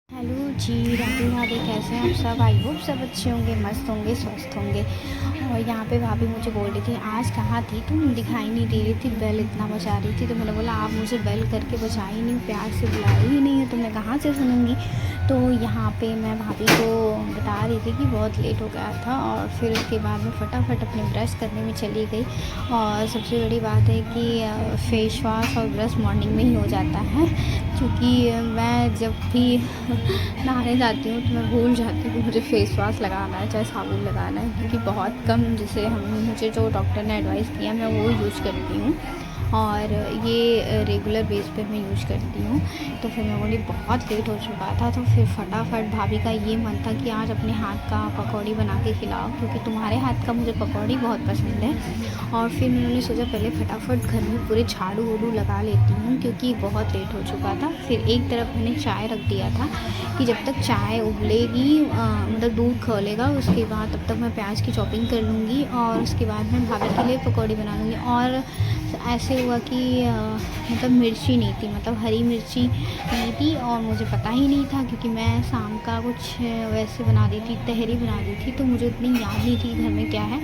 Hello जी, राधे राधे। कैसे हैं आप सब? आई होप सब अच्छे होंगे, मस्त होंगे, स्वस्थ होंगे। और यहाँ पे भाभी मुझे बोल रही थी, आज कहाँ थी तुम? दिखाई नहीं दे रही थी, बेल इतना बजा रही थी। तो मैंने बोला आप मुझे बेल करके बजा ही नहीं, प्यार से बुलाई ही नहीं है तो मैं कहाँ से सुनूँगी। तो यहाँ पे मैं भाभी को बता रही थी कि बहुत लेट हो गया था, और फिर उसके बाद में फटाफट अपने ब्रश करने में चली गई। और सबसे बड़ी बात है कि फेस वॉश और ब्रश मॉर्निंग में ही हो जाता है, क्योंकि मैं जब भी नहाने जाती हूँ तो मैं भूल जाती हूँ कि मुझे फेस वॉश लगाना है, चाहे साबुन लगाना है, क्योंकि बहुत कम जैसे हम मुझे जो डॉक्टर ने एडवाइस किया मैं वो यूज़ करती हूँ, और ये रेगुलर बेस पे मैं यूज़ करती हूँ। तो फिर मैं बोली बहुत लेट हो चुका था, तो फिर फटाफट भाभी का ये मन था कि आज अपने हाथ का पकौड़ी बना के खिलाओ, क्योंकि तुम्हारे हाथ का मुझे पकौड़ी बहुत पसंद है। और फिर मैंने सोचा पहले फटाफट घर में पूरे झाड़ू वाड़ू लगा लेती हूँ, क्योंकि बहुत लेट हो चुका था। फिर एक तरफ मैंने चाय रख दिया था कि जब तक चाय उबलेगी, मतलब दूध खौलेगा, उसके बाद तब तक मैं प्याज की चॉपिंग कर लूँगी, और उसके बाद मैं भाभी के लिए पकौड़ी बना लूँगी। और ऐसे हुआ कि मतलब मिर्ची नहीं थी, मतलब हरी मिर्ची नहीं थी, और मुझे पता ही नहीं था, क्योंकि मैं शाम का कुछ वैसे बना दी थी, तहरी बना दी थी, तो मुझे उतनी याद नहीं थी घर में क्या है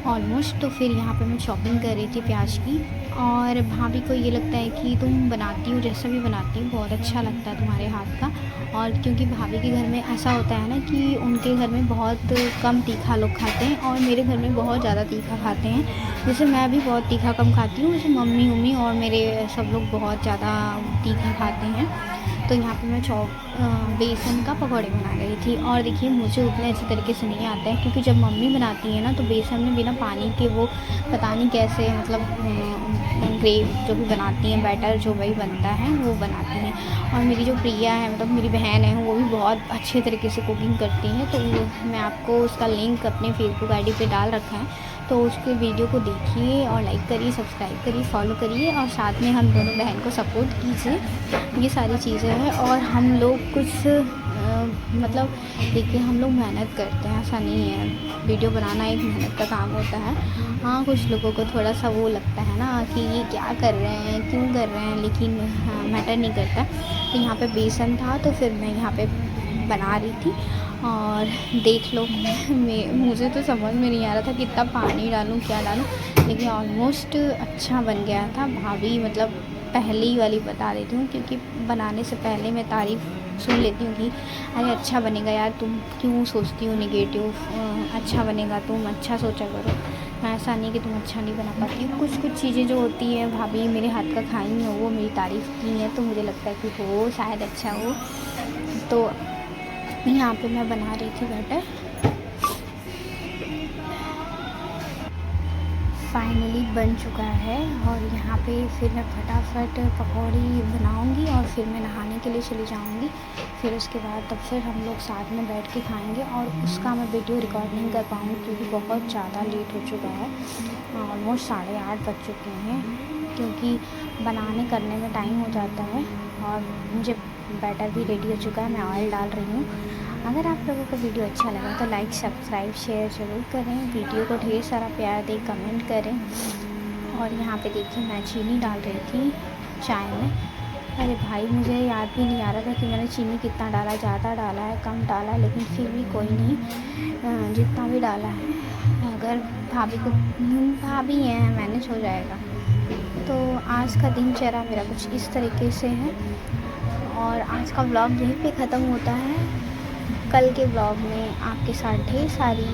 ऑलमोस्ट। तो फिर यहाँ पे मैं शॉपिंग कर रही थी प्याज की। और भाभी को ये लगता है कि तुम बनाती हो, जैसा भी बनाती हो बहुत अच्छा लगता है तुम्हारे हाथ का। और क्योंकि भाभी के घर में ऐसा होता है ना कि उनके घर में बहुत कम तीखा लोग खाते हैं, और मेरे घर में बहुत ज़्यादा तीखा खाते हैं। जैसे मैं भी बहुत तीखा कम खाती हूँ, जैसे मम्मी उम्मी और मेरे सब लोग बहुत ज़्यादा तीखा खाते हैं। तो यहाँ पे मैं बेसन का पकौड़े बना रही थी। और देखिए मुझे उतने अच्छे तरीके से नहीं आता है, क्योंकि जब मम्मी बनाती है ना तो बेसन में बिना पानी के वो पता नहीं कैसे, मतलब ग्रेव जो भी बनाती हैं, बैटर जो वही बनता है वो बनाती हैं। और मेरी जो प्रिया है, मतलब मेरी बहन है, वो भी बहुत अच्छे तरीके से कुकिंग करती हैं। तो मैं आपको उसका लिंक अपने फेसबुक आईडी पे डाल रखा है, तो उसके वीडियो को देखिए और लाइक करिए, सब्सक्राइब करिए, फॉलो करिए, और साथ में हम दोनों बहन को सपोर्ट कीजिए। ये सारी चीज़ें हैं। और हम लोग कुछ मतलब देखिए हम लोग मेहनत करते हैं, ऐसा नहीं है, वीडियो बनाना एक मेहनत का काम होता है। हाँ, कुछ लोगों को थोड़ा सा वो लगता है ना कि ये क्या कर रहे हैं, क्यों कर रहे हैं, लेकिन हाँ, मैटर नहीं करता। तो यहाँ पे बेसन था, तो फिर मैं यहाँ पे बना रही थी। और देख लो मुझे तो समझ में नहीं आ रहा था कितना पानी डालूँ, क्या डालूँ, लेकिन ऑलमोस्ट अच्छा बन गया था। भाभी मतलब पहले वाली बता देती हूँ, क्योंकि बनाने से पहले मैं तारीफ़ सुन लेती हूँ कि अरे अच्छा बनेगा यार, तुम क्यों सोचती हो नेगेटिव, अच्छा बनेगा, तुम अच्छा सोचा करो। ऐसा नहीं कि तुम अच्छा नहीं बना पाती हो। कुछ कुछ चीज़ें जो होती हैं भाभी मेरे हाथ का खाई हो, वो मेरी तारीफ़ की हैं, तो मुझे लगता है कि हो शायद अच्छा हो। तो यहाँ पे मैं बना रही थी बैटर। फाइनली बन चुका है, और यहाँ पे फिर मैं फटाफट पकौड़ी बनाऊँगी, और फिर मैं नहाने के लिए चली जाऊँगी। फिर उसके बाद तब फिर हम लोग साथ में बैठ के खाएँगे, और उसका मैं वीडियो रिकॉर्ड नहीं कर पाऊँगी, क्योंकि बहुत ज़्यादा लेट हो चुका है, ऑलमोस्ट 8:30 बज चुके हैं, क्योंकि बनाने करने में टाइम हो जाता है। और मुझे बैटर भी रेडी हो चुका है, मैं ऑयल डाल रही हूँ। अगर आप लोगों को वीडियो अच्छा लगा तो लाइक सब्सक्राइब शेयर ज़रूर करें, वीडियो को ढेर सारा प्यार दें, कमेंट करें। और यहाँ पे देखिए मैं चीनी डाल रही थी चाय में। अरे भाई मुझे याद भी नहीं आ रहा था कि मैंने चीनी कितना डाला, ज़्यादा डाला है कम डाला है, लेकिन फिर भी कोई नहीं, जितना भी डाला है, अगर भाभी को भाभी हैं मैनेज हो जाएगा। तो आज का दिनचर्या मेरा कुछ इस तरीके से है, और आज का व्लॉग यहीं पे ख़त्म होता है। कल के व्लॉग में आपके साथ ढेर सारी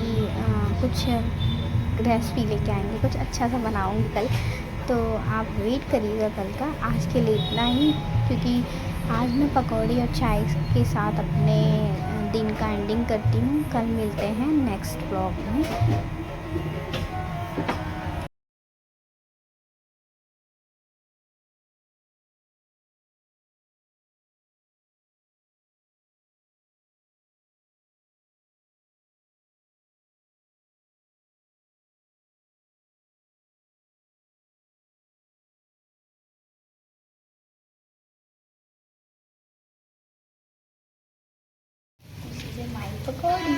कुछ रेसिपी लेके आएंगे, कुछ अच्छा सा बनाऊंगी कल, तो आप वेट करिएगा कल का। आज के लिए इतना ही, क्योंकि आज मैं पकौड़ी और चाय के साथ अपने दिन का एंडिंग करती हूँ। कल मिलते हैं नेक्स्ट व्लॉग में। माई पकौड़ी।